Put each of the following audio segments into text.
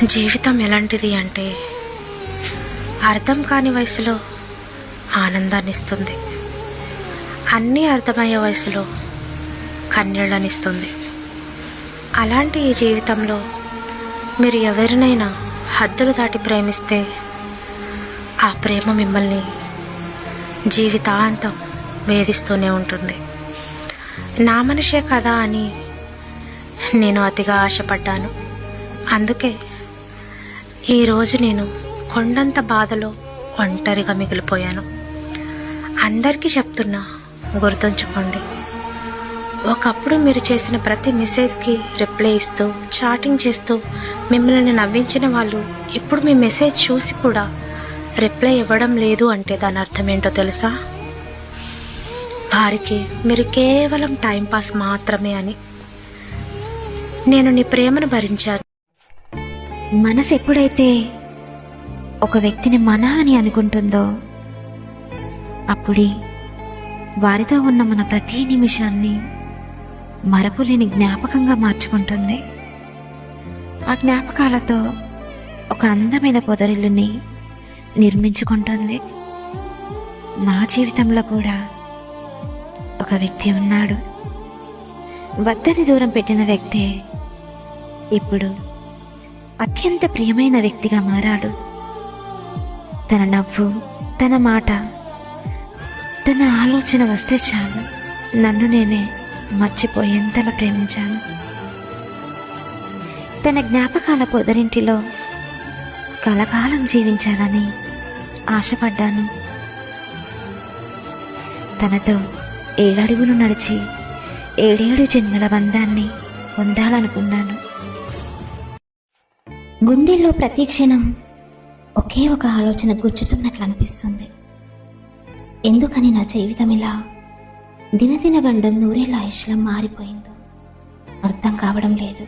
జీవితం ఎలాంటిది అంటే అర్థం కాని వయసులో ఆనందాన్ని ఇస్తుంది, అన్నీ అర్థమయ్యే వయసులో కన్నీళ్ళనిస్తుంది. అలాంటి ఈ జీవితంలో మీరు ఎవరినైనా హద్దులు దాటి ప్రేమిస్తే ఆ ప్రేమ మిమ్మల్ని జీవితాంతం వేధిస్తూనే ఉంటుంది. నా మనిషే కదా అని నేను అతిగా ఆశపడ్డాను. అందుకే ఈరోజు నేను కొండంత బాధలో ఒంటరిగా మిగిలిపోయాను. అందరికీ చెప్తున్నా, గుర్తుంచుకోండి, ఒకప్పుడు మీరు చేసిన ప్రతి మెసేజ్కి రిప్లై ఇస్తూ చాటింగ్ చేస్తూ మిమ్మల్ని నవ్వించిన వాళ్ళు ఇప్పుడు మీ మెసేజ్ చూసి కూడా రిప్లై ఇవ్వడం లేదు అంటే దాని అర్థం ఏంటో తెలుసా? వారికి మీరు కేవలం టైంపాస్ మాత్రమే అని. నేను నీ ప్రేమను భరించాను. మనసు ఎప్పుడైతే ఒక వ్యక్తిని మన అని అనుకుంటుందో అప్పుడే వారితో ఉన్న మన ప్రతి నిమిషాన్ని మరపులేని జ్ఞాపకంగా మార్చుకుంటుంది. ఆ జ్ఞాపకాలతో ఒక అందమైన పొదరిల్లుని నిర్మించుకుంటుంది. నా జీవితంలో కూడా ఒక వ్యక్తి ఉన్నాడు. వద్దని దూరం పెట్టిన వ్యక్తే ఇప్పుడు అత్యంత ప్రియమైన వ్యక్తిగా మారాడు. తన నవ్వు, తన మాట, తన ఆలోచన వస్తే చాలు నన్ను నేనే మర్చిపోయేంతలా ప్రేమించాను. తన జ్ఞాపకాల పొదరింటిలో కలకాలం జీవించాలని ఆశపడ్డాను. తనతో 7 అడుగులు నడిచి 7 జన్మల బంధాన్ని పొందాలనుకున్నాను. గుండెల్లో ప్రతి క్షణం ఒకే ఒక ఆలోచన గుచ్చుతున్నట్లు అనిపిస్తుంది. ఎందుకని నా జీవితం ఇలా దినదిన గండం నూరేళ్ల ఆయుష్లా మారిపోయిందో అర్థం కావడం లేదు.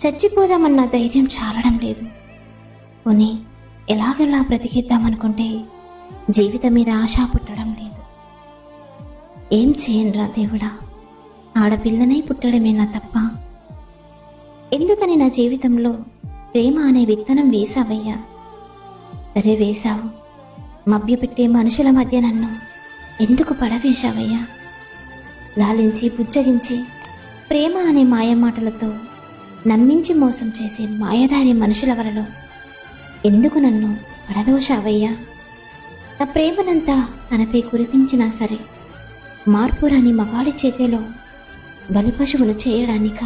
చచ్చిపోదామన్న ధైర్యం చాలడం లేదు. పోనీ ఎలాగలా బ్రతికిద్దామనుకుంటే జీవితం మీద ఆశ పుట్టడం లేదు. ఏం చేయనురా దేవుడా, ఆడపిల్లనై పుట్టడమేనా తప్ప? ఎందుకని నా జీవితంలో ప్రేమ అనే విత్తనం వేసావయ్యా? సరే వేశావు, మభ్యపెట్టే మనుషుల మధ్య నన్ను ఎందుకు పడవేశావయ్యా? లాలించి బుజ్జగించి ప్రేమ అనే మాయమాటలతో నమ్మించి మోసం చేసే మాయదారి మనుషుల వలలో ఎందుకు నన్ను పడదోశావయ్యా? నా ప్రేమనంతా తనపై కురిపించినా సరే మార్పురాని మగాడి చేతిలో బలిపశువును చేయడానిక?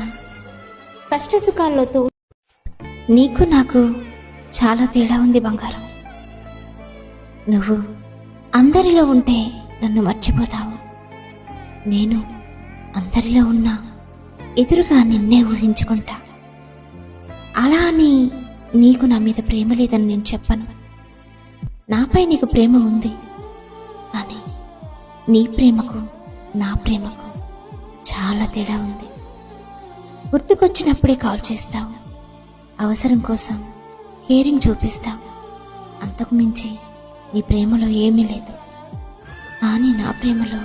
కష్టసుఖాల్లో నీకు నాకు చాలా తేడా ఉంది బంగారం. నువ్వు అందరిలో ఉంటే నన్ను మర్చిపోతావు. నేను అందరిలో ఉన్నా ఎదురుగా నిన్నే ఊహించుకుంటా. అలా అని నీకు నా మీద ప్రేమ లేదని నేను చెప్పను. నాపై నీకు ప్రేమ ఉంది, కానీ నీ ప్రేమకు నా ప్రేమకు చాలా తేడా ఉంది. గుర్తుకొచ్చినప్పుడే కాల్ చేస్తావు, అవసరం కోసం కేరింగ్ చూపిస్తావు. అంతకు మించి నీ ప్రేమలో ఏమీ లేదు. కానీ నా ప్రేమలో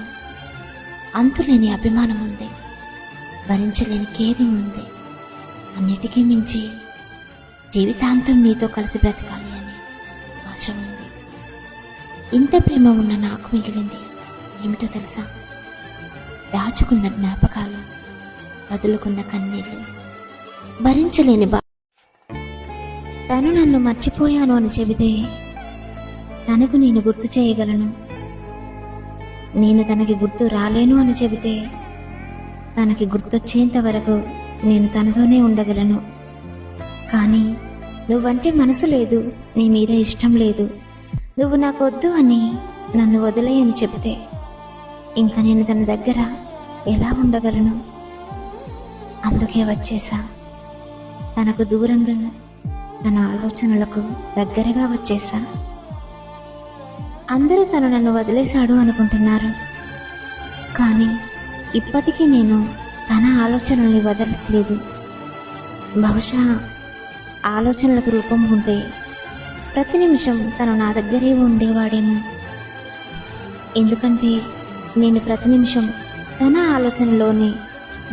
అంతులేని అభిమానం ఉంది, భరించలేని కేరింగ్ ఉంది. అన్నిటికీ మించి జీవితాంతం నీతో కలిసి బ్రతకాలి అని ఆశ ఉంది. ఇంత ప్రేమ ఉన్న నాకు మిగిలింది ఏమిటో తెలుసా? దాచుకున్న జ్ఞాపకాలు, వదులుకున్న కన్నీళ్ళు, భరించలేని తను నన్ను మర్చిపోయాను అని చెబితే తనకు నేను గుర్తు చేయగలను. నేను తనకి గుర్తు రాలేను అని చెబితే తనకి గుర్తొచ్చేంత వరకు నేను తనతోనే ఉండగలను. కానీ నువ్వంటే మనసు లేదు, నీ మీద ఇష్టం లేదు, నువ్వు నాకొద్దు అని నన్ను వదిలేయని చెబితే ఇంకా నేను తన దగ్గర ఎలా ఉండగలను? అందుకే వచ్చేసా. తనకు దూరంగా, తన ఆలోచనలకు దగ్గరగా వచ్చేసా. అందరూ తను నన్ను వదిలేశాడు అనుకుంటున్నారు, కానీ ఇప్పటికీ నేను తన ఆలోచనల్ని వదలట్లేదు. బహుశా ఆలోచనలకు రూపం ఉంటే ప్రతి నిమిషం తను నా దగ్గరే ఉండేవాడేమో. ఎందుకంటే నేను ప్రతి నిమిషం తన ఆలోచనలోనే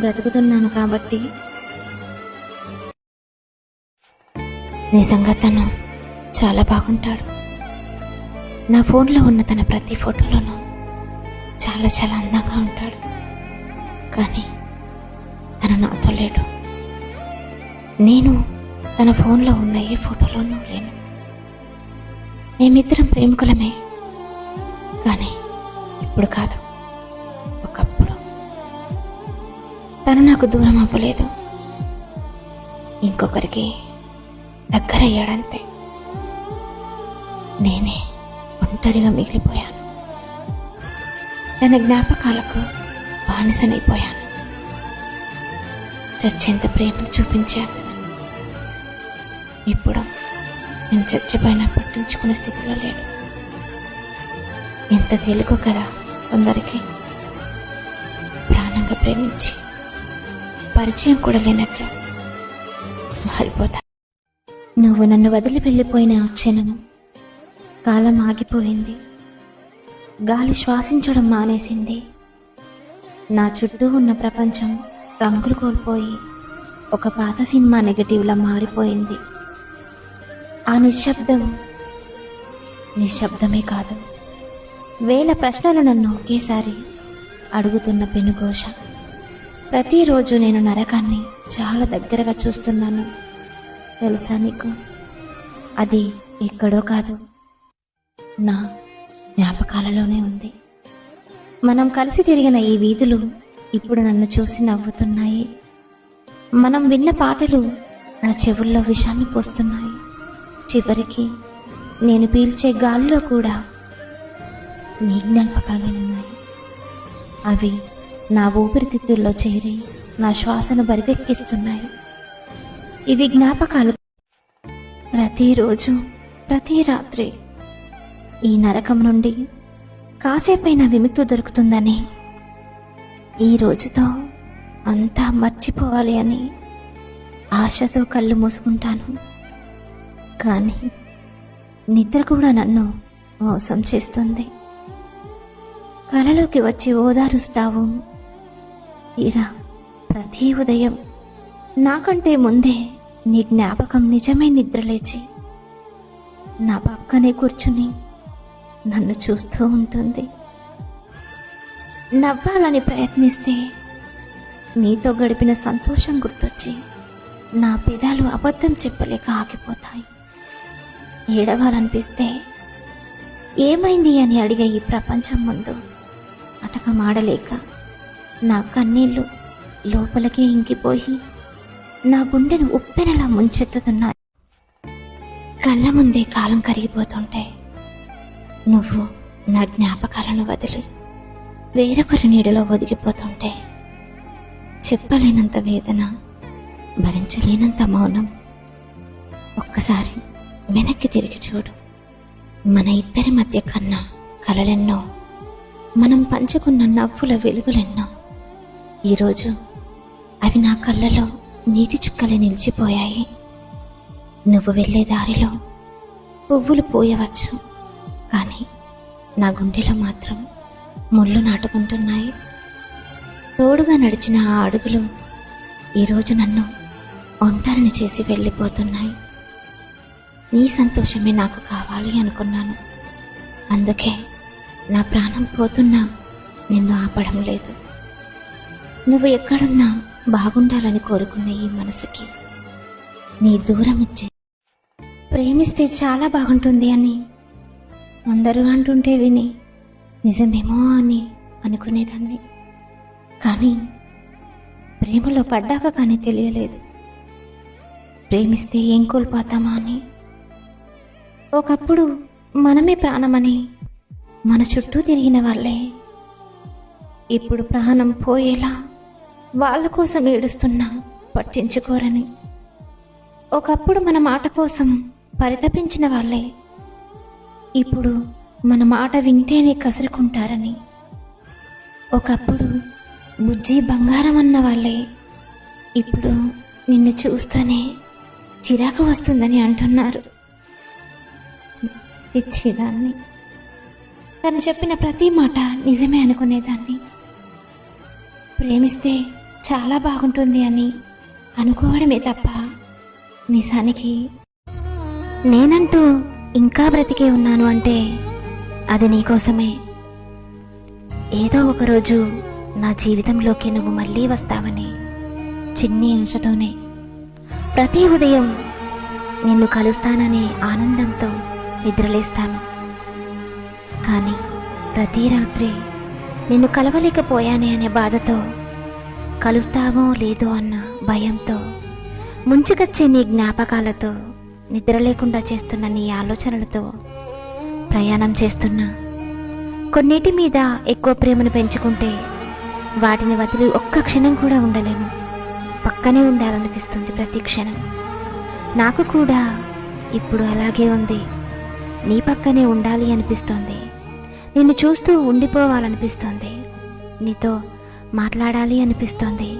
బ్రతుకుతున్నాను కాబట్టి. నిజంగా తను చాలా బాగుంటాడు. నా ఫోన్లో ఉన్న తన ప్రతి ఫోటోలోనూ చాలా చాలా అందంగా ఉంటాడు. కానీ తను నాతో లేడు. నేను తన ఫోన్లో ఉన్న ఏ ఫోటోలోనూ లేను. మేమిద్దరం ప్రేమికులమే, కానీ ఇప్పుడు కాదు, ఒకప్పుడు. తను నాకు దూరం అవ్వలేదు, ఇంకొకరికి దగ్గరయ్యాడంతే. నేనే ఒంటరిగా మిగిలిపోయాను. తన జ్ఞాపకాలకు బానిసనైపోయాను. చచ్చేంత ప్రేమను చూపించే అతను ఇప్పుడు నేను చచ్చిపోయినా పట్టించుకునే స్థితిలో లేడు. ఎంత తెలుగు కదా కొందరికి ప్రాణంగా ప్రేమించి పరిచయం కూడా లేనట్లు మారిపోతా. నువ్వు నన్ను వదిలి వెళ్ళిపోయిన ఆ క్షణం కాలం ఆగిపోయింది. గాలి శ్వాసించడం మానేసింది. నా చుట్టూ ఉన్న ప్రపంచం రంగులు కోల్పోయి ఒక పాత సినిమా నెగటివ్లా మారిపోయింది. ఆ నిశ్శబ్దమే కాదు, వేల ప్రశ్నలు నన్ను ఒకేసారి అడుగుతున్న పెనుఘోష. ప్రతిరోజు నేను నరకాన్ని చాలా దగ్గరగా చూస్తున్నాను. తెలుసా నీకు? అది ఎక్కడో కాదు, నా జ్ఞాపకాలలోనే ఉంది. మనం కలిసి తిరిగిన ఈ వీధులు ఇప్పుడు నన్ను చూసి నవ్వుతున్నాయి. మనం విన్న పాటలు నా చెవుల్లో విషాన్ని పోస్తున్నాయి. చివరికి నేను పీల్చే గాలిలో కూడా నీ జ్ఞాపకాలే ఉన్నాయి. అవి నా ఊపిరితిత్తుల్లో చేరి నా శ్వాసను బరివెక్కిస్తున్నాయి. ఇవి జ్ఞాపకాలు. ప్రతిరోజు, ప్రతి రాత్రి ఈ నరకం నుండి కాసేపైనా విముక్తి దొరుకుతుందని, ఈ రోజుతో అంతా మర్చిపోవాలి అని ఆశతో కళ్ళు మూసుకుంటాను. కానీ నిద్ర కూడా నన్ను మోసం చేస్తుంది. కలలోకి వచ్చి ఓదారుస్తావు. తీరా ప్రతి ఉదయం నాకంటే ముందే నీ జ్ఞాపకం నిజమే నిద్రలేచి నా పక్కనే కూర్చుని నన్ను చూస్తూ ఉంటుంది. నవ్వాలని ప్రయత్నిస్తే నీతో గడిపిన సంతోషం గుర్తొచ్చి నా పెదాలు అబద్ధం చెప్పలేక ఆగిపోతాయి. ఏడవాలనిపిస్తే ఏమైంది అని అడిగే ఈ ప్రపంచం ముందు అటకమాడలేక నా కన్నీళ్లు లోపలికి ఇంకిపోయి నా గుండెను ఉప్పెనలా ముంచెత్తుతున్నాయి. కళ్ళ ముందే కాలం కరిగిపోతుంటే నువ్వు నా జ్ఞాపకాలను వదిలి వేరొకరి నీడలో ఒదిగిపోతుంటే చెప్పలేనంత వేదన, భరించలేనంత మౌనం. ఒక్కసారి వెనక్కి తిరిగి చూడు. మన ఇద్దరి మధ్య కన్నా కలలెన్నో, మనం పంచుకున్న నవ్వుల వెలుగులెన్నో. ఈరోజు అవి నా కళ్ళలో నీటి చుక్కలు నిలిచిపోయాయి. నువ్వు వెళ్ళే దారిలో పువ్వులు పోయవచ్చు, కానీ నా గుండెలో మాత్రం ముళ్ళు నాటుకుంటున్నాయి. తోడుగా నడిచిన ఆ అడుగులు ఈరోజు నన్ను ఒంటరిని చేసి వెళ్ళిపోతున్నాయి. నీ సంతోషమే నాకు కావాలి అనుకున్నాను. అందుకే నా ప్రాణం పోతున్నా నిన్ను ఆపడం లేదు. నువ్వు ఎక్కడున్నా బాగుండాలని కోరుకున్న ఈ మనసుకి నీ దూరం ఇచ్చే. ప్రేమిస్తే చాలా బాగుంటుంది అని అందరూ అంటుంటే విని నిజమేమో అని అనుకునేదాన్ని. కానీ ప్రేమలో పడ్డాక కానీ తెలియలేదు ప్రేమిస్తే ఏం కోల్పోతామా అని. ఒకప్పుడు మనమే ప్రాణమని మన చుట్టూ తిరిగిన వాళ్ళే ఇప్పుడు ప్రాణం పోయేలా వాళ్ళ కోసం ఏడుస్తున్నా పట్టించుకోరని. ఒకప్పుడు మన మాట కోసం పరితపించిన వాళ్ళే ఇప్పుడు మన మాట వింటేనే కసురుకుంటారని. ఒకప్పుడు బుజ్జి బంగారం అన్న వాళ్ళే ఇప్పుడు నిన్ను చూస్తూనే చిరాకు వస్తుందని అంటున్నారు. పిచ్చిదాన్ని. తను చెప్పిన ప్రతి మాట నిజమే అనుకునేదాన్ని. ప్రేమిస్తే చాలా బాగుంటుంది అని అనుకోవడమే తప్ప నిజానికి నేనంటూ ఇంకా బ్రతికే ఉన్నాను అంటే అది నీకోసమే. ఏదో ఒకరోజు నా జీవితంలోకి నువ్వు మళ్ళీ వస్తావని చిన్ని ఆశతోనే ప్రతి ఉదయం నిన్ను కలుస్తాననే ఆనందంతో నిద్రలేస్తాను. కానీ ప్రతి రాత్రి నిన్ను కలవలేకపోయానే అనే బాధతో, కలుస్తావో లేదో అన్న భయంతో, ముంచుకొచ్చే నీ జ్ఞాపకాలతో, నిద్ర లేకుండా చేస్తున్న నీ ఆలోచనలతో ప్రయాణం చేస్తున్నా. కొన్నిటి మీద ఎక్కువ ప్రేమను పెంచుకుంటే వాటిని వదిలి ఒక్క క్షణం కూడా ఉండలేము. పక్కనే ఉండాలనిపిస్తుంది ప్రతి క్షణం. నాకు కూడా ఇప్పుడు అలాగే ఉంది. నీ పక్కనే ఉండాలి అనిపిస్తోంది. నిన్ను చూస్తూ ఉండిపోవాలనిపిస్తోంది. నీతో మాట్లాడాలి అనిపిస్తోంది.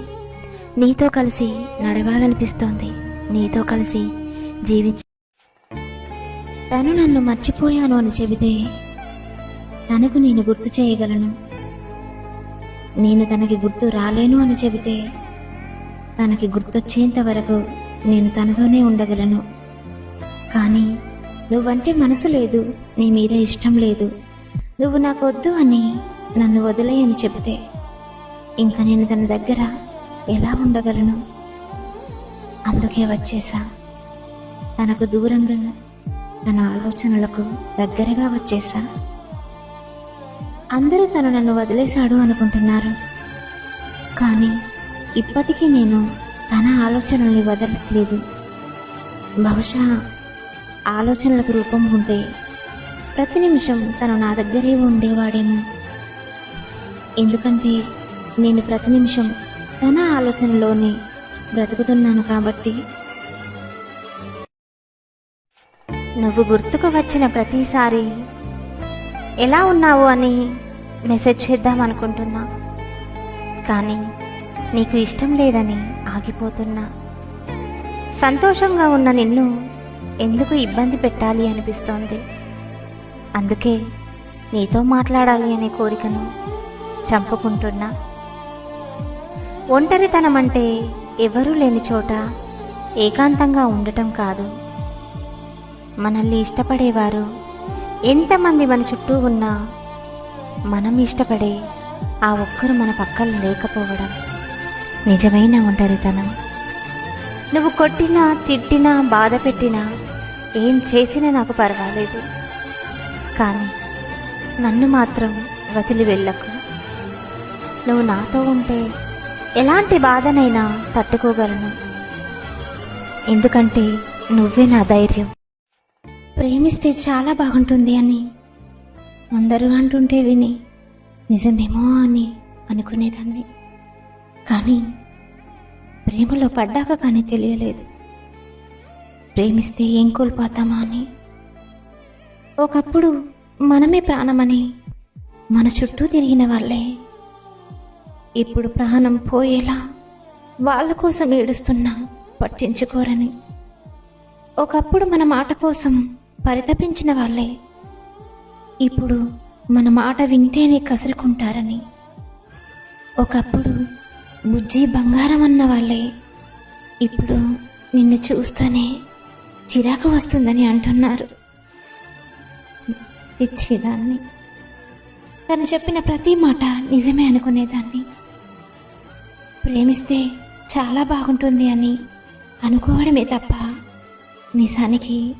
నీతో కలిసి నడవాలనిపిస్తోంది. నీతో కలిసి జీవించ. తను నన్ను మర్చిపోయాను అని చెబితే తనకు నేను గుర్తు చేయగలను. నేను తనకి గుర్తు రాలేను అని చెబితే తనకి గుర్తొచ్చేంత వరకు నేను తనతోనే ఉండగలను. కానీ నువ్వంటే మనసు లేదు, నీ మీద ఇష్టం లేదు, నువ్వు నాకొద్దు అని నన్ను వదిలేయని చెబితే ఇంకా నేను తన దగ్గర ఎలా ఉండగలను? అందుకే వచ్చేసా. తనకు దూరంగా, తన ఆలోచనలకు దగ్గరగా వచ్చేసా. అందరూ తను నన్ను వదిలేశాడు అనుకుంటున్నారు. కానీ ఇప్పటికీ నేను తన ఆలోచనల్ని వదలట్లేదు. బహుశా ఆలోచనలకు రూపం ఉంటే ప్రతి నిమిషం తను నా దగ్గరే ఉండేవాడేమో. ఎందుకంటే నేను ప్రతి నిమిషం తన ఆలోచనలోనే బ్రతుకుతున్నాను కాబట్టి. నువ్వు గుర్తుకు వచ్చిన ప్రతిసారి ఎలా ఉన్నావు అని మెసేజ్ చేద్దాం అనుకుంటున్నా. కానీ నీకు ఇష్టం లేదని ఆగిపోతున్నా. సంతోషంగా ఉన్న నిన్ను ఎందుకు ఇబ్బంది పెట్టాలి అనిపిస్తోంది. అందుకే నీతో మాట్లాడాలి అనే కోరికను చంపుకుంటున్నా. ఒంటరితనం అంటే ఎవరూ లేని చోట ఏకాంతంగా ఉండటం కాదు. మనల్ని ఇష్టపడేవారు ఎంతమంది మన చుట్టూ ఉన్నా మనం ఇష్టపడే ఆ ఒక్కరు మన పక్కన లేకపోవడం నిజమైన ఒంటరితనం. నువ్వు కొట్టినా, తిట్టినా, బాధ పెట్టినా, ఏం చేసినా నాకు పర్వాలేదు. కానీ నన్ను మాత్రం వదిలి వెళ్ళకు. నువ్వు నాతో ఉంటే ఎలాంటి బాధనైనా తట్టుకోగలను. ఎందుకంటే నువ్వే నా ధైర్యం. ప్రేమిస్తే చాలా బాగుంటుంది అని అందరూ అంటుంటే విని నిజమేమో అని అనుకునేదాన్ని. కానీ ప్రేమలో పడ్డాక కానీ తెలియలేదు ప్రేమిస్తే ఏం కోల్పోతామా అని. ఒకప్పుడు మనమే ప్రాణమని మన చుట్టూ తిరిగిన వాళ్ళే ఇప్పుడు ప్రాణం పోయేలా వాళ్ళ కోసం ఏడుస్తున్నా పట్టించుకోరని. ఒకప్పుడు మన మాట కోసం పరితపించిన వాళ్ళే ఇప్పుడు మన మాట వింటేనే కసురుకుంటారని. ఒకప్పుడు బుజ్జి బంగారం అన్న వాళ్ళే ఇప్పుడు నిన్ను చూస్తూనే చిరాకు వస్తుందని అంటున్నారు. పిచ్చిదాన్ని. తను చెప్పిన ప్రతి మాట నిజమే అనుకునేదాన్ని. ప్రేమిస్తే చాలా బాగుంటుంది అని అనుకోవడమే తప్ప నిజానికి